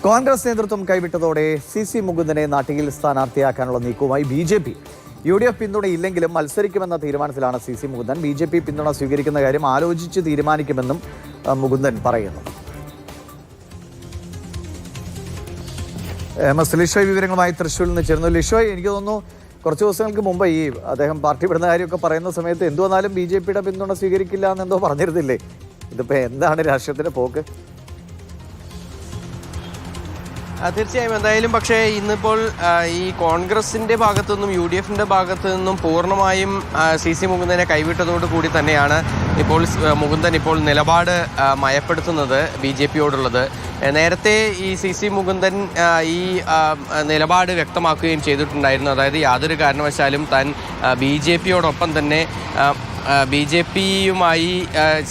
കോൺഗ്രസ് നേതൃത്വം കൈവിട്ടതോടെ സി മുകുന്ദനെ നാട്ടിൽ സ്ഥാനാർത്ഥിയാക്കാനുള്ള നീക്കവുമായി BJP. UDF പിന്തുണയില്ലെങ്കിലും മത്സരിക്കുമെന്ന തീരുമാനത്തിലാണ് സി മുകുന്ദൻ. BJP പിന്തുണ സ്വീകരിക്കുന്ന കാര്യം ആലോചിച്ച് തീരുമാനിക്കുമെന്നും മുകുന്ദൻ പറയുന്നു. ലിഷോയ് വിവരങ്ങളുമായി തൃശ്ശൂരിൽ നിന്ന് ചേർന്നു. ലിഷോയ്, എനിക്ക് തോന്നുന്നു കുറച്ച് ദിവസങ്ങൾക്ക് മുമ്പ് അദ്ദേഹം പാർട്ടി വിടുന്ന കാര്യമൊക്കെ പറയുന്ന സമയത്ത് എന്തു വന്നാലും BJPയുടെ പിന്തുണ സ്വീകരിക്കില്ല എന്നെന്തോ പറഞ്ഞിരുന്നില്ലേ? ഇതിപ്പോൾ എന്താണ് രാഷ്ട്രീയത്തിൻ്റെ പോക്ക്? തീർച്ചയായും എന്തായാലും പക്ഷേ ഇന്നിപ്പോൾ ഈ കോൺഗ്രസിൻ്റെ ഭാഗത്തു നിന്നും UDFിൻ്റെ ഭാഗത്തു നിന്നും പൂർണ്ണമായും സി മുകുന്ദനെ കൈവിട്ടതോടു കൂടി തന്നെയാണ് ഇപ്പോൾ മുകുന്ദൻ ഇപ്പോൾ നിലപാട് മയപ്പെടുത്തുന്നത് BJPയോടുള്ളത്. നേരത്തെ ഈ സി മുകുന്ദൻ ഈ നിലപാട് വ്യക്തമാക്കുകയും ചെയ്തിട്ടുണ്ടായിരുന്നു. അതായത് യാതൊരു കാരണവശാലും താൻ BJPയോടൊപ്പം തന്നെ BJPയുമായി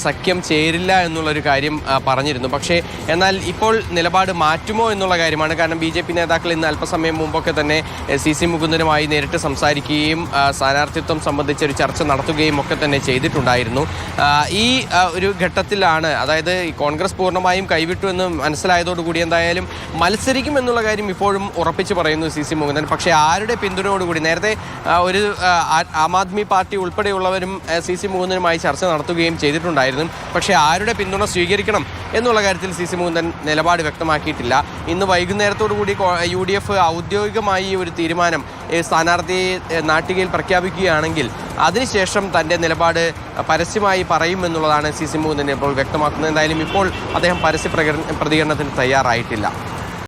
സഖ്യം ചേരില്ല എന്നുള്ളൊരു കാര്യം പറഞ്ഞിരുന്നു. പക്ഷേ എന്നാൽ ഇപ്പോൾ നിലപാട് മാറ്റുമോ എന്നുള്ള കാര്യമാണ്. കാരണം BJP നേതാക്കൾ ഇന്ന് അല്പസമയം മുമ്പൊക്കെ തന്നെ സി മുകുന്ദനുമായി നേരിട്ട് സംസാരിക്കുകയും സ്ഥാനാർത്ഥിത്വം സംബന്ധിച്ചൊരു ചർച്ച നടത്തുകയും ഒക്കെ തന്നെ ചെയ്തിട്ടുണ്ടായിരുന്നു. ഈ ഒരു ഘട്ടത്തിലാണ്, അതായത് കോൺഗ്രസ് പൂർണ്ണമായും കൈവിട്ടു എന്ന് മനസ്സിലായതോടുകൂടി എന്തായാലും മത്സരിക്കും എന്നുള്ള കാര്യം ഇപ്പോഴും ഉറപ്പിച്ച് പറയുന്നു സി മുകുന്ദൻ. പക്ഷേ ആരുടെ പിന്തുണയോടുകൂടി, നേരത്തെ ഒരു ആം ആദ്മി പാർട്ടി ഉൾപ്പെടെയുള്ളവരും സി മുകുന്ദനുമായി ചർച്ച നടത്തുകയും ചെയ്തിട്ടുണ്ടായിരുന്നു. പക്ഷേ ആരുടെ പിന്തുണ സ്വീകരിക്കണം എന്നുള്ള കാര്യത്തിൽ സി മുകുന്ദൻ നിലപാട് വ്യക്തമാക്കിയിട്ടില്ല. ഇന്ന് വൈകുന്നേരത്തോടു കൂടി UDF ഔദ്യോഗികമായി ഒരു തീരുമാനം സ്ഥാനാർത്ഥിയെ നാട്ടികയിൽ പ്രഖ്യാപിക്കുകയാണെങ്കിൽ അതിനുശേഷം തൻ്റെ നിലപാട് പരസ്യമായി പറയുമെന്നുള്ളതാണ് സി മുകുന്ദൻ ഇപ്പോൾ വ്യക്തമാക്കുന്നത്. എന്തായാലും ഇപ്പോൾ അദ്ദേഹം പരസ്യ പ്രതികരണത്തിന് തയ്യാറായിട്ടില്ല.